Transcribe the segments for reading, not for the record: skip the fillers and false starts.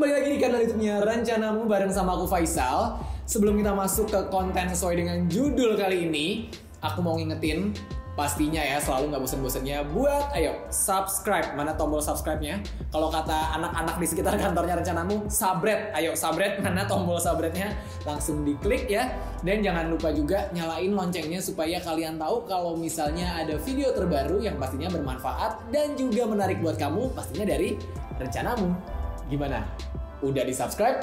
kembali lagi di kanal YouTube-nya Rencanamu bareng sama aku Faisal. Sebelum kita masuk ke konten sesuai dengan judul kali ini, aku mau ngingetin pastinya ya, selalu nggak bosan-bosannya buat ayo subscribe. Mana tombol subscribe-nya? Kalau kata anak-anak di sekitar kantornya Rencanamu, sabret. Ayo sabret, mana tombol sabretnya? Langsung diklik ya. Dan jangan lupa juga nyalain loncengnya supaya kalian tahu kalau misalnya ada video terbaru yang pastinya bermanfaat dan juga menarik buat kamu, pastinya dari Rencanamu. Gimana? Udah di subscribe?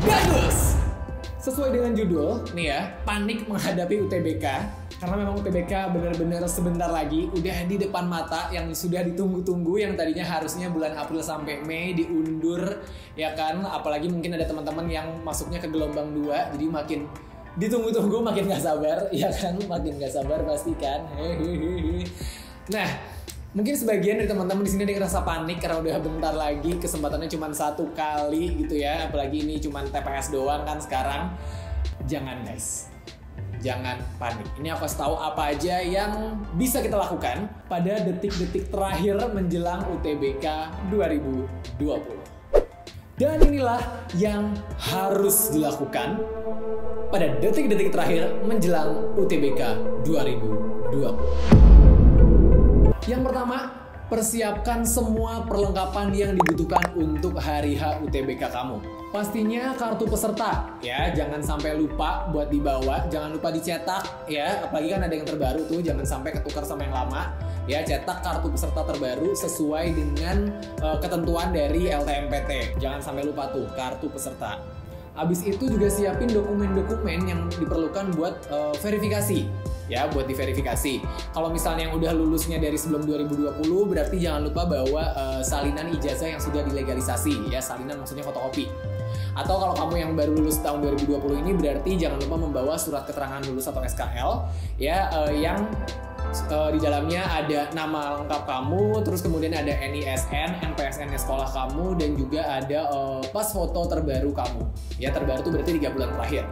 Bagus! Sesuai dengan judul, nih ya, panik menghadapi UTBK. Karena memang UTBK benar-benar sebentar lagi udah di depan mata, yang sudah ditunggu-tunggu, yang tadinya harusnya bulan April sampai Mei diundur, ya kan? Apalagi mungkin ada teman-teman yang masuknya ke gelombang 2, jadi makin ditunggu-tunggu, makin gak sabar, ya kan? Makin gak sabar pasti kan? Hehehe. Nah, mungkin sebagian dari teman-teman di sini ada ngerasa panik karena udah bentar lagi, kesempatannya cuma 1 kali gitu ya. Apalagi ini cuma TPS doang kan sekarang. Jangan guys, jangan panik. Ini aku kasih tahu apa aja yang bisa kita lakukan pada detik-detik terakhir menjelang UTBK 2020. Dan inilah yang harus dilakukan pada detik-detik terakhir menjelang UTBK 2020. Yang pertama, persiapkan semua perlengkapan yang dibutuhkan untuk hari H UTBK kamu. Pastinya kartu peserta ya, jangan sampai lupa buat dibawa, jangan lupa dicetak ya, apalagi kan ada yang terbaru tuh, jangan sampai ketukar sama yang lama ya. Cetak kartu peserta terbaru sesuai dengan ketentuan dari LTMPT, jangan sampai lupa tuh kartu peserta. Abis itu juga siapin dokumen-dokumen yang diperlukan buat verifikasi ya, buat diverifikasi. Kalau misalnya yang udah lulusnya dari sebelum 2020, berarti jangan lupa bawa salinan ijazah yang sudah dilegalisasi ya, salinan maksudnya fotokopi. Atau kalau kamu yang baru lulus tahun 2020 ini, berarti jangan lupa membawa surat keterangan lulus atau SKL ya, yang di dalamnya ada nama lengkap kamu, terus kemudian ada NISN, NPSN sekolah kamu, dan juga ada pas foto terbaru kamu. Ya, terbaru itu berarti 3 bulan terakhir.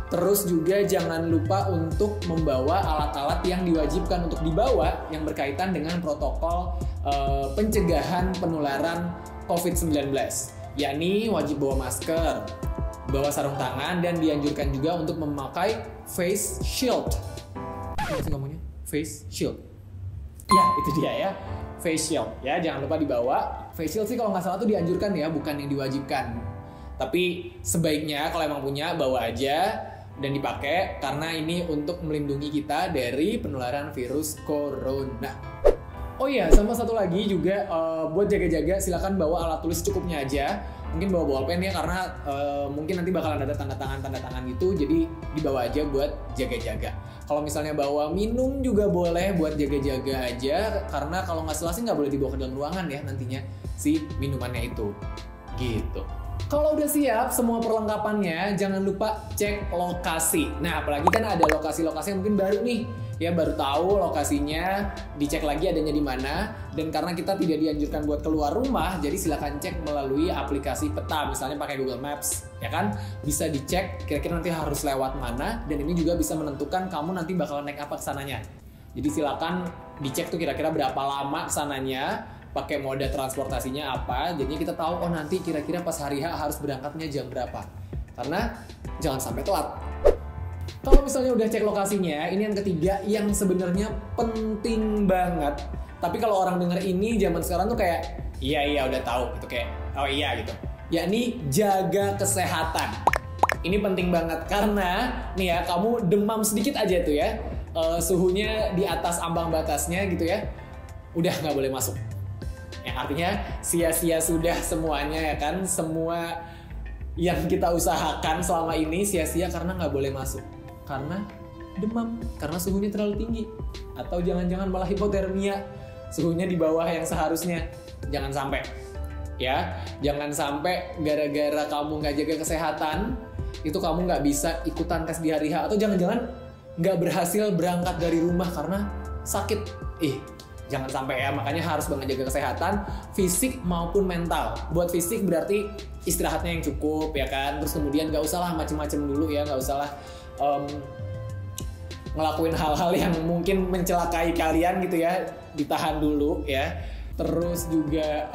Terus juga jangan lupa untuk membawa alat-alat yang diwajibkan untuk dibawa yang berkaitan dengan protokol pencegahan penularan COVID-19. Yakni wajib bawa masker, bawa sarung tangan, dan dianjurkan juga untuk memakai face shield. Apa sih ngomongnya? Face shield. Ya, itu dia ya. Face shield ya, jangan lupa dibawa. Face shield sih kalau nggak salah tuh dianjurkan ya, bukan yang diwajibkan. Tapi sebaiknya kalau emang punya, bawa aja dan dipakai karena ini untuk melindungi kita dari penularan virus corona. Oh iya, sama satu lagi juga buat jaga-jaga silakan bawa alat tulis cukupnya aja. Mungkin bawa bolpen ya, karena mungkin nanti bakalan ada tanda tangan gitu, jadi dibawa aja buat jaga-jaga. Kalau misalnya bawa minum juga boleh buat jaga-jaga aja, karena kalau nggak salah sih nggak boleh dibawa ke dalam ruangan ya nantinya si minumannya itu. Gitu. Kalau udah siap semua perlengkapannya, jangan lupa cek lokasi. Nah, apalagi kan ada lokasi-lokasi yang mungkin baru nih, ya baru tahu lokasinya, dicek lagi adanya di mana. Dan karena kita tidak dianjurkan buat keluar rumah, jadi silakan cek melalui aplikasi peta, misalnya pakai Google Maps, ya kan? Bisa dicek kira-kira nanti harus lewat mana, dan ini juga bisa menentukan kamu nanti bakalan naik apa kesananya. Jadi silakan dicek tuh kira-kira berapa lama kesananya, pakai moda transportasinya apa, jadinya kita tahu oh nanti kira-kira pas hari H harus berangkatnya jam berapa. Karena jangan sampai telat. Kalau misalnya udah cek lokasinya, ini yang ketiga yang sebenarnya penting banget. Tapi kalau orang denger ini zaman sekarang tuh kayak iya udah tahu gitu, kayak oh iya gitu. Yakni jaga kesehatan. Ini penting banget karena nih ya, kamu demam sedikit aja tuh ya, suhunya di atas ambang batasnya gitu ya, udah nggak boleh masuk. Yang artinya sia-sia sudah semuanya ya kan, semua yang kita usahakan selama ini sia-sia karena nggak boleh masuk, karena demam, karena suhunya terlalu tinggi, atau jangan-jangan malah hipotermia, suhunya di bawah yang seharusnya. Jangan sampai ya, jangan sampai gara-gara kamu nggak jaga kesehatan itu kamu nggak bisa ikutan tes di hari H, atau jangan-jangan nggak berhasil berangkat dari rumah karena sakit. Jangan sampai ya, makanya harus banget jaga kesehatan fisik maupun mental. Buat fisik berarti istirahatnya yang cukup ya kan, terus kemudian gak usah lah macem-macem dulu ya, gak usah lah ngelakuin hal-hal yang mungkin mencelakai kalian gitu ya, ditahan dulu ya. Terus juga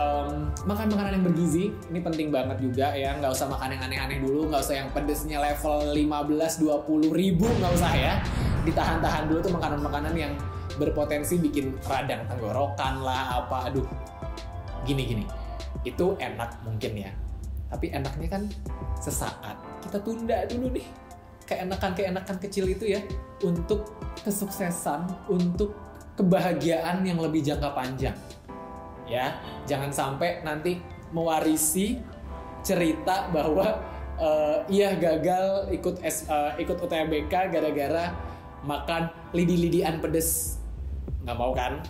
makan makanan yang bergizi, ini penting banget juga ya. Nggak usah makan yang aneh-aneh dulu, nggak usah yang pedesnya level 15-20 ribu, nggak usah ya. Ditahan-tahan dulu tuh makanan-makanan yang berpotensi bikin radang tenggorokan lah, apa, aduh. Gini, itu enak mungkin ya. Tapi enaknya kan sesaat, kita tunda dulu nih. Keenakan kecil itu ya, untuk kesuksesan, untuk kebahagiaan yang lebih jangka panjang. Ya, jangan sampai nanti mewarisi cerita bahwa ia gagal ikut UTBK gara-gara makan lidi-lidian pedes. Nggak mau kan?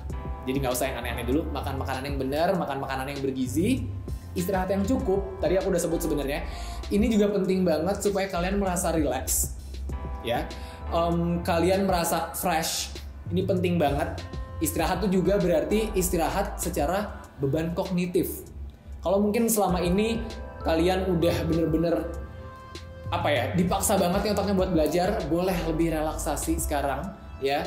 Jadi nggak usah yang aneh-aneh dulu, makan makanan yang benar, makan makanan yang bergizi, istirahat yang cukup. Tadi aku udah sebut sebenarnya. Ini juga penting banget supaya kalian merasa relax. Ya, kalian merasa fresh. Ini penting banget. Istirahat tuh juga berarti istirahat secara beban kognitif. Kalau mungkin selama ini kalian udah bener-bener dipaksa banget nih otaknya buat belajar, boleh lebih relaksasi sekarang ya.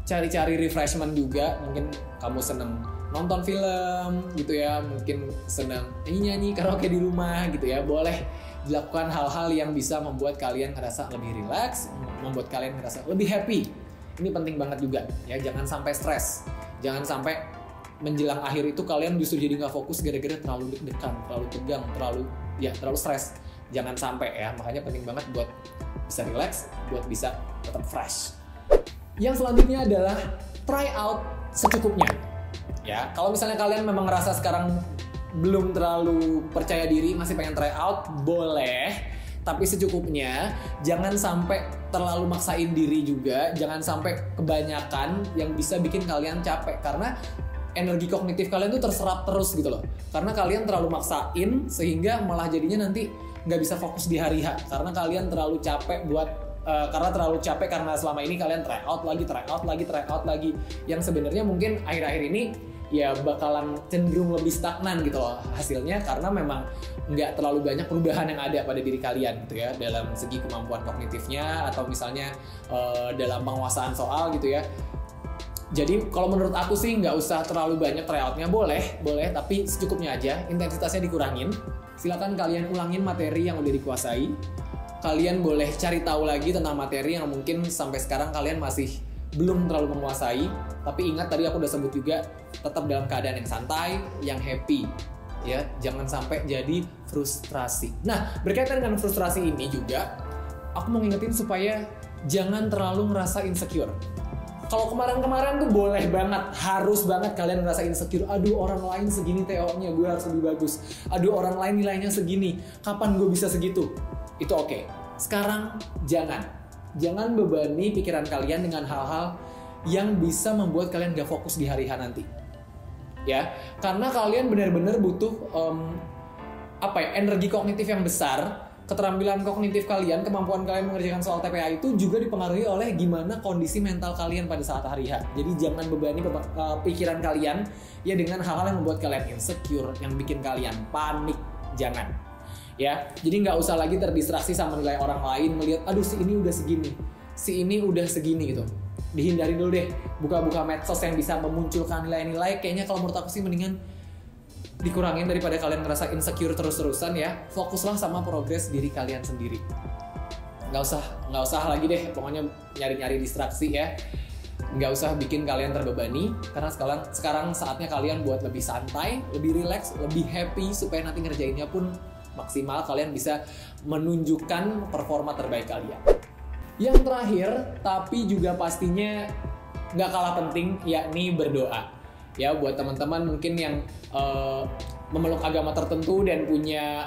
Cari-cari refreshment juga. Mungkin kamu seneng nonton film gitu ya, mungkin seneng nyanyi karaoke di rumah gitu ya. Boleh dilakukan hal-hal yang bisa membuat kalian ngerasa lebih relax, membuat kalian ngerasa lebih happy. Ini penting banget juga ya, jangan sampai stres, jangan sampai menjelang akhir itu kalian justru jadi nggak fokus gara-gara terlalu deg-degan, terlalu tegang, terlalu stres. Jangan sampai ya, makanya penting banget buat bisa relax, buat bisa tetap fresh. Yang selanjutnya adalah try out secukupnya. Ya, kalau misalnya kalian memang ngerasa sekarang belum terlalu percaya diri, masih pengen try out, boleh. Tapi secukupnya, jangan sampai terlalu maksain diri juga, jangan sampai kebanyakan yang bisa bikin kalian capek, karena energi kognitif kalian tuh terserap terus gitu loh. Karena kalian terlalu maksain, sehingga malah jadinya nanti nggak bisa fokus di hari H, karena kalian terlalu capek karena selama ini kalian try out lagi, yang sebenarnya mungkin akhir-akhir ini ya bakalan cenderung lebih stagnan gitu loh hasilnya, karena memang nggak terlalu banyak perubahan yang ada pada diri kalian gitu ya, dalam segi kemampuan kognitifnya atau misalnya dalam penguasaan soal gitu ya. Jadi kalau menurut aku sih nggak usah terlalu banyak tryoutnya, boleh tapi secukupnya aja, intensitasnya dikurangin. Silakan kalian ulangin materi yang udah dikuasai. Kalian boleh cari tahu lagi tentang materi yang mungkin sampai sekarang kalian masih belum terlalu menguasai. Tapi ingat, tadi aku udah sebut juga, tetap dalam keadaan yang santai, yang happy ya, jangan sampai jadi frustrasi. Nah, berkaitan dengan frustrasi ini juga aku mau ngingetin supaya jangan terlalu ngerasa insecure. Kalau kemarin-kemarin tuh boleh banget, harus banget kalian ngerasa insecure. Aduh, orang lain segini TO-nya, gue harus lebih bagus. Aduh, orang lain nilainya segini, kapan gue bisa segitu? Itu oke. Sekarang jangan bebani pikiran kalian dengan hal-hal yang bisa membuat kalian gak fokus di hari H nanti. Ya, karena kalian benar-benar butuh energi kognitif yang besar. Keterampilan kognitif kalian, kemampuan kalian mengerjakan soal TPA itu juga dipengaruhi oleh gimana kondisi mental kalian pada saat hari H. Jadi jangan bebani pikiran kalian ya dengan hal-hal yang membuat kalian insecure, yang bikin kalian panik. Jangan. Ya, jadi nggak usah lagi terdistraksi sama nilai orang lain, melihat aduh si ini udah segini, si ini udah segini gitu. Dihindari dulu deh buka-buka medsos yang bisa memunculkan nilai-nilai. Kayaknya kalau menurut aku sih mendingan dikurangin daripada kalian ngerasa insecure terus-terusan ya. Fokuslah sama progres diri kalian sendiri. Nggak usah lagi deh pokoknya nyari-nyari distraksi ya. Nggak usah bikin kalian terbebani, karena sekarang saatnya kalian buat lebih santai, lebih relax, lebih happy, supaya nanti ngerjainnya pun maksimal, kalian bisa menunjukkan performa terbaik kalian. Yang terakhir, tapi juga pastinya nggak kalah penting, yakni berdoa. Ya, buat teman-teman mungkin yang memeluk agama tertentu dan punya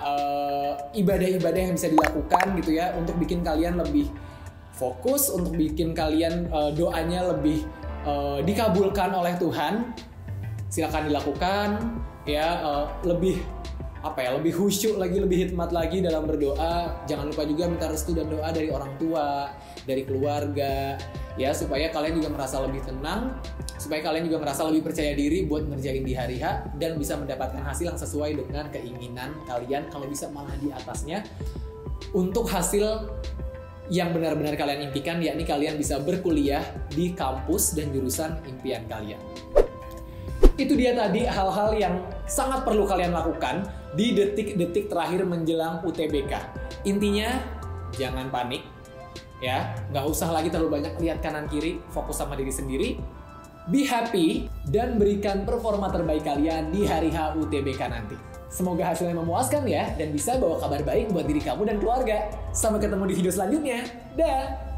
ibadah-ibadah yang bisa dilakukan gitu ya, untuk bikin kalian lebih fokus, untuk bikin kalian doanya lebih dikabulkan oleh Tuhan. Silakan dilakukan ya, lebih khusyuk lagi, lebih hikmat lagi dalam berdoa. Jangan lupa juga minta restu dan doa dari orang tua, dari keluarga ya, supaya kalian juga merasa lebih tenang, supaya kalian juga merasa lebih percaya diri buat ngerjain di hari H dan bisa mendapatkan hasil yang sesuai dengan keinginan kalian, kalau bisa malah di atasnya, untuk hasil yang benar-benar kalian impikan, yakni kalian bisa berkuliah di kampus dan jurusan impian kalian. Itu dia tadi hal-hal yang sangat perlu kalian lakukan di detik-detik terakhir menjelang UTBK. Intinya, jangan panik, ya. Nggak usah lagi terlalu banyak lihat kanan kiri, fokus sama diri sendiri. Be happy dan berikan performa terbaik kalian di hari H UTBK nanti. Semoga hasilnya memuaskan ya, dan bisa bawa kabar baik buat diri kamu dan keluarga. Sampai ketemu di video selanjutnya. Dah!